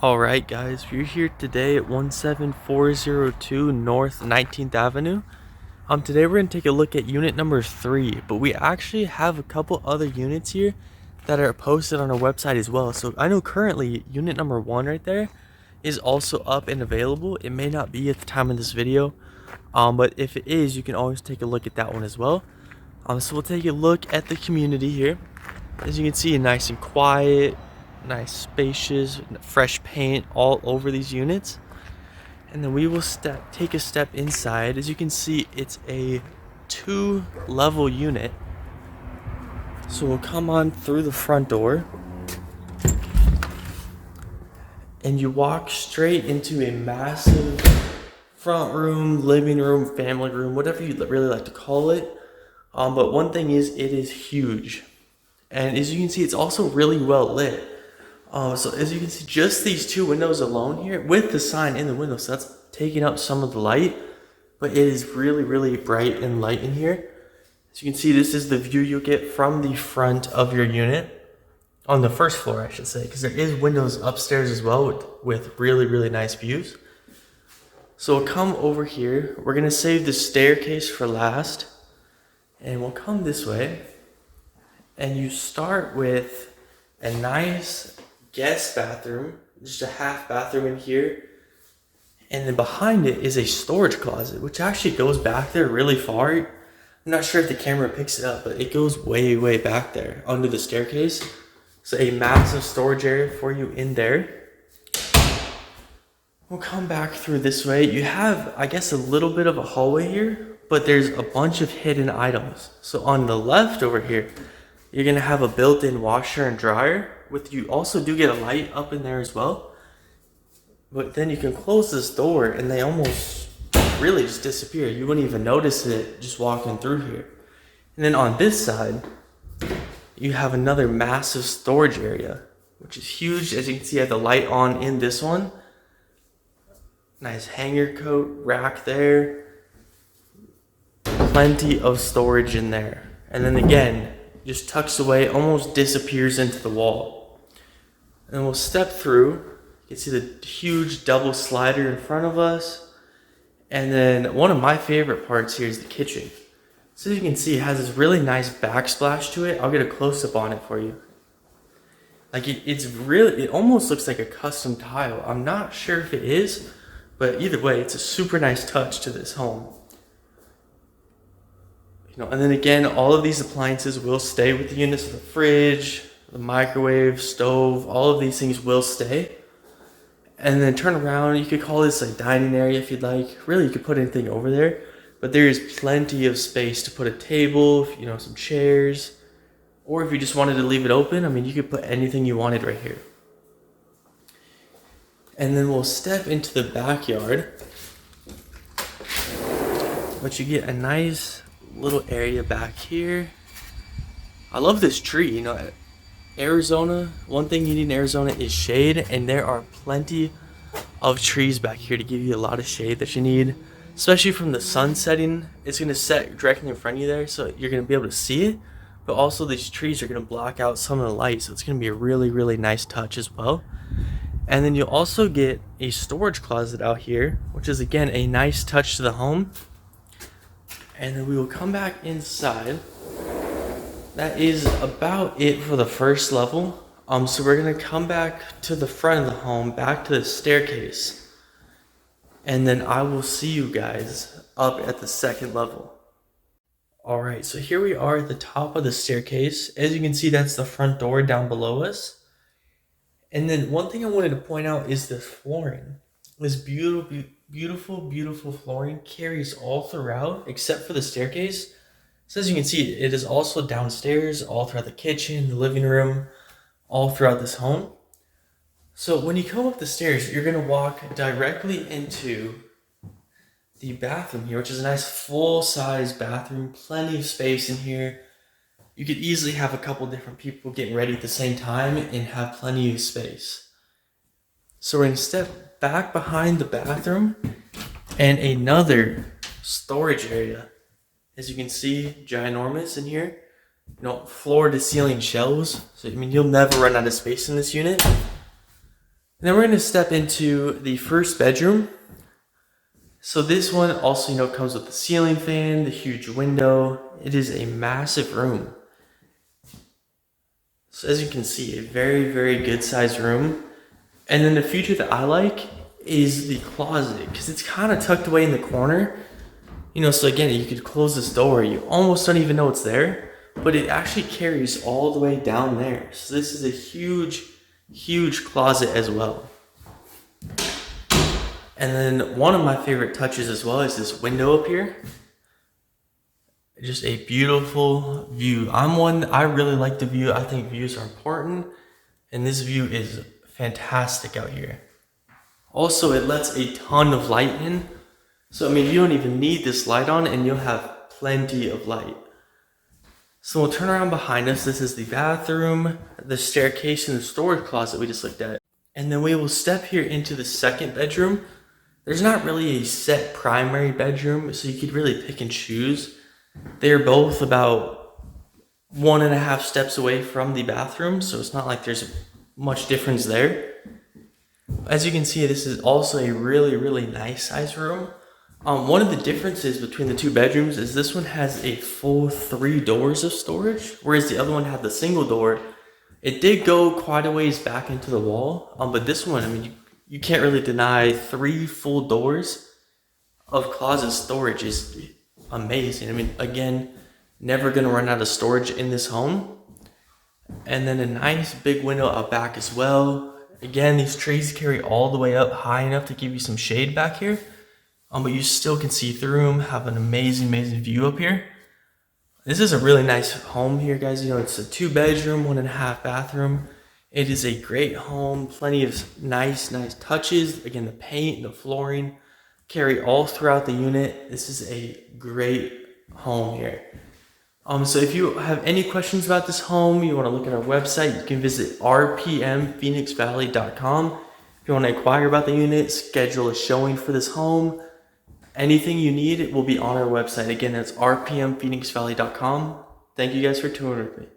Alright guys, we're here today at 17402 North 19th Avenue. Today we're going to take a look at unit number 3, but we actually have a couple other units here that are posted on our website as well. So I know currently unit number 1 right there is also up and available. It may not be at the time of this video, but if it is, you can always take a look at that one as well. So we'll take a look at the community here. As you can see, nice and quiet, nice spacious, fresh paint all over these units. And then we will take a step inside. As you can see, it's a 2-level unit. So we'll come on through the front door and you walk straight into a massive front room, living room, family room, whatever you really like to call it. But one thing is, it is huge. And as you can see, it's also really well lit. So as you can see, just these 2 windows alone here with the sign in the window, so that's taking up some of the light, but it is really bright and light in here. As you can see, this is the view you'll get from the front of your unit, on the first floor I should say, because there is windows upstairs as well with really nice views. So we'll come over here. We're going to save the staircase for last, and we'll come this way. And you start with a nice guest bathroom, just a half bathroom in here. And then behind it is a storage closet, which actually goes back there really far. I'm not sure if the camera picks it up, but it goes way back there under the staircase. So a massive storage area for you in there. We'll come back through this way. You have, I guess, a little bit of a hallway here, but there's a bunch of hidden items. So on the left over here, you're going to have a built-in washer and dryer. You also do get a light up in there as well. But then you can close this door and they almost really just disappear. You wouldn't even notice it just walking through here. And then on this side, you have another massive storage area, which is huge. As you can see, I have the light on in this one. Nice hanger coat rack there. Plenty of storage in there. And then again, just tucks away, almost disappears into the wall. And we'll step through. You can see the huge double slider in front of us. And then one of my favorite parts here is the kitchen. So as you can see, it has this really nice backsplash to it. I'll get a close-up on it for you. Like it almost looks like a custom tile. I'm not sure if it is, but either way, it's a super nice touch to this home. And then again, all of these appliances will stay with the unit. So the fridge, the microwave, stove, all of these things will stay. And then turn around, you could call this a dining area if you'd like. Really, you could put anything over there, but there is plenty of space to put a table, some chairs, or if you just wanted to leave it open, I mean, you could put anything you wanted right here. And then we'll step into the backyard, but you get a nice little area back here. I love this tree. Arizona, one thing you need in Arizona is shade, and there are plenty of trees back here to give you a lot of shade that you need, especially from the sun setting. It's going to set directly in front of you there, so you're going to be able to see it, but also these trees are going to block out some of the light, so it's going to be a really nice touch as well. And then you'll also get a storage closet out here, which is again a nice touch to the home. And then we will come back inside. That is about it for the first level. So we're gonna come back to the front of the home, back to the staircase. And then I will see you guys up at the second level. Alright, so here we are at the top of the staircase. As you can see, that's the front door down below us. And then one thing I wanted to point out is the flooring. This beautiful flooring carries all throughout except for the staircase. So as you can see, it is also downstairs, all throughout the kitchen, the living room, all throughout this home. So when you come up the stairs, you're going to walk directly into the bathroom here, which is a nice full-size bathroom, plenty of space in here. You could easily have a couple different people getting ready at the same time and have plenty of space. So we're going to step back behind the bathroom and another storage area. As you can see, ginormous in here. Floor to ceiling shelves. So you'll never run out of space in this unit. And then we're gonna step into the first bedroom. So this one also, comes with the ceiling fan, the huge window. It is a massive room. So as you can see, a very, very good sized room. And then the feature that I like is the closet, because it's kind of tucked away in the corner. So again, you could close this door, you almost don't even know it's there, but it actually carries all the way down there. So this is a huge, huge closet as well. And then one of my favorite touches as well is this window up here. Just a beautiful view. I really like the view. I think views are important, and this view is fantastic out here. Also, it lets a ton of light in. So, you don't even need this light on, and you'll have plenty of light. So we'll turn around behind us. This is the bathroom, the staircase, and the storage closet we just looked at. And then we will step here into the second bedroom. There's not really a set primary bedroom, so you could really pick and choose. They're both about 1.5 steps away from the bathroom, so it's not like there's much difference there. As you can see, this is also a really, really nice size room. One of the differences between the two bedrooms is this one has a full 3 doors of storage, whereas the other one had the single door. It did go quite a ways back into the wall, but this one, you can't really deny 3 full doors of closet storage is amazing. Again, never gonna run out of storage in this home. And then a nice big window out back as well. Again, these trees carry all the way up high enough to give you some shade back here. But you still can see through them, have an amazing, amazing view up here. This is a really nice home here, guys. It's a 2-bedroom, 1.5 bathroom. It is a great home, plenty of nice touches. Again, the paint, the flooring carry all throughout the unit. This is a great home here. So if you have any questions about this home, you want to look at our website, you can visit rpmphoenixvalley.com. If you want to inquire about the unit, schedule a showing for this home, anything you need, it will be on our website. Again, that's rpmphoenixvalley.com. Thank you guys for tuning with me.